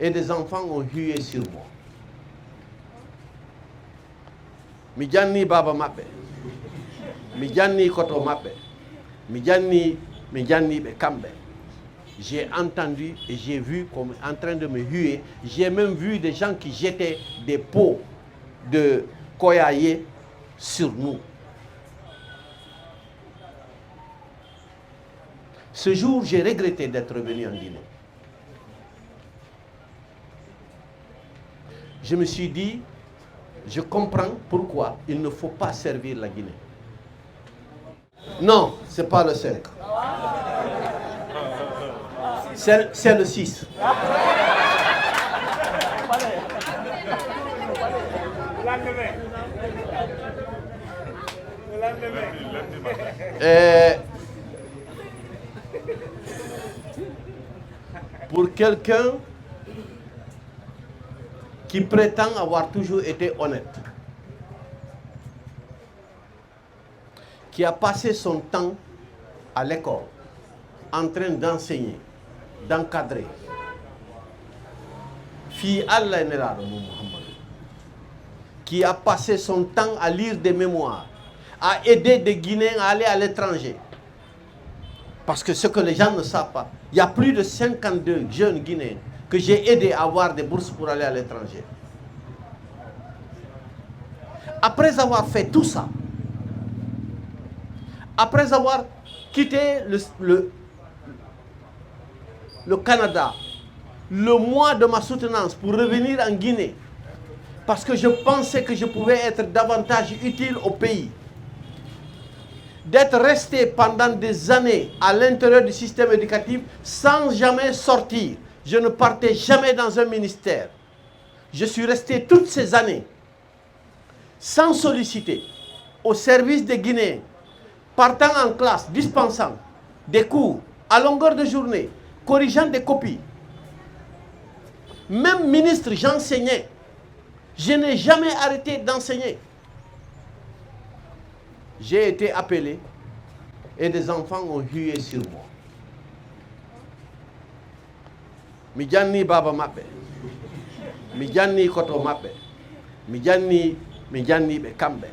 et des enfants ont hué sur moi. Midjani baba mabbe, midjani koto mabbe, midjani be kambe. J'ai entendu et j'ai vu comme en train de me huer. J'ai même vu des gens qui jetaient des pots de koyaye sur nous. Ce jour, j'ai regretté d'être venu en Guinée. Je me suis dit, je comprends pourquoi il ne faut pas servir la Guinée. Non, ce n'est pas le 5. C'est le 6. Pour quelqu'un qui prétend avoir toujours été honnête, qui a passé son temps à l'école en train d'enseigner, d'encadrer, qui a passé son temps à lire des mémoires, à aider des Guinéens à aller à l'étranger. Parce que ce que les gens ne savent pas, il y a plus de 52 jeunes Guinéens que j'ai aidés à avoir des bourses pour aller à l'étranger. Après avoir fait tout ça, après avoir quitté le Canada, le mois de ma soutenance pour revenir en Guinée, parce que je pensais que je pouvais être davantage utile au pays, d'être resté pendant des années à l'intérieur du système éducatif sans jamais sortir. Je ne partais jamais dans un ministère. Je suis resté toutes ces années sans solliciter, au service des Guinéens, partant en classe, dispensant des cours à longueur de journée, corrigeant des copies. Même ministre, j'enseignais. Je n'ai jamais arrêté d'enseigner. J'ai été appelé et des enfants ont hué sur moi. Midjani baba mabbe, midjani koto mabbe, midjani be kambe.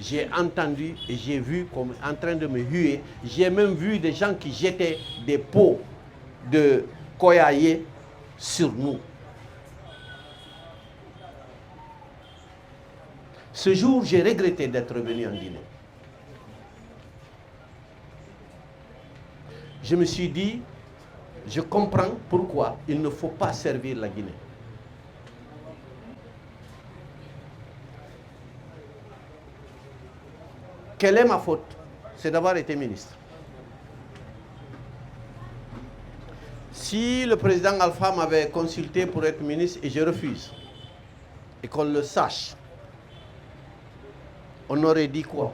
J'ai entendu et j'ai vu comme en train de me huer. J'ai même vu des gens qui jetaient des pots de koyaye sur nous. Ce jour, j'ai regretté d'être venu en Guinée. Je me suis dit, je comprends pourquoi il ne faut pas servir la Guinée. Quelle est ma faute? C'est d'avoir été ministre. Si le président Alpha m'avait consulté pour être ministre et je refuse, et qu'on le sache, on aurait dit quoi?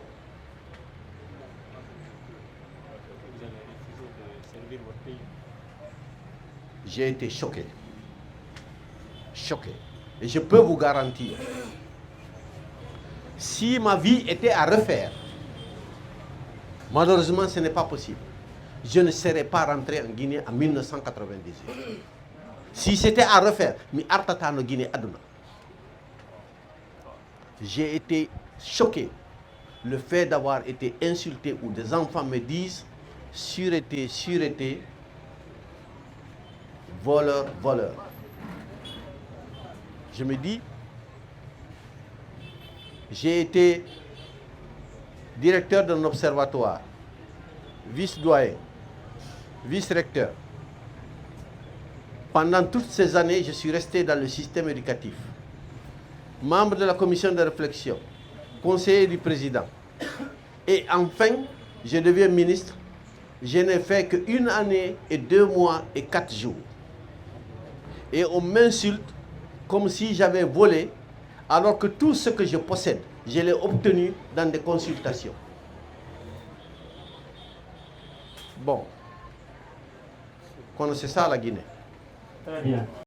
J'ai été choqué. Choqué. Et je peux vous garantir, si ma vie était à refaire, malheureusement ce n'est pas possible, je ne serais pas rentré en Guinée en 1998. Si c'était à refaire, mi artata no Guinée aduna. J'ai été choqué. Le fait d'avoir été insulté où des enfants me disent sûreté, sûreté, voleur, voleur. Je me dis, j'ai été directeur d'un observatoire, vice-doyen, vice-recteur. Pendant toutes ces années, je suis resté dans le système éducatif. Membre de la commission de réflexion, conseiller du président. Et enfin, je deviens ministre. Je n'ai fait qu'une année et 2 mois et 4 jours. Et on m'insulte comme si j'avais volé, alors que tout ce que je possède, je l'ai obtenu dans des consultations. Bon, c'est ça la Guinée. Très bien.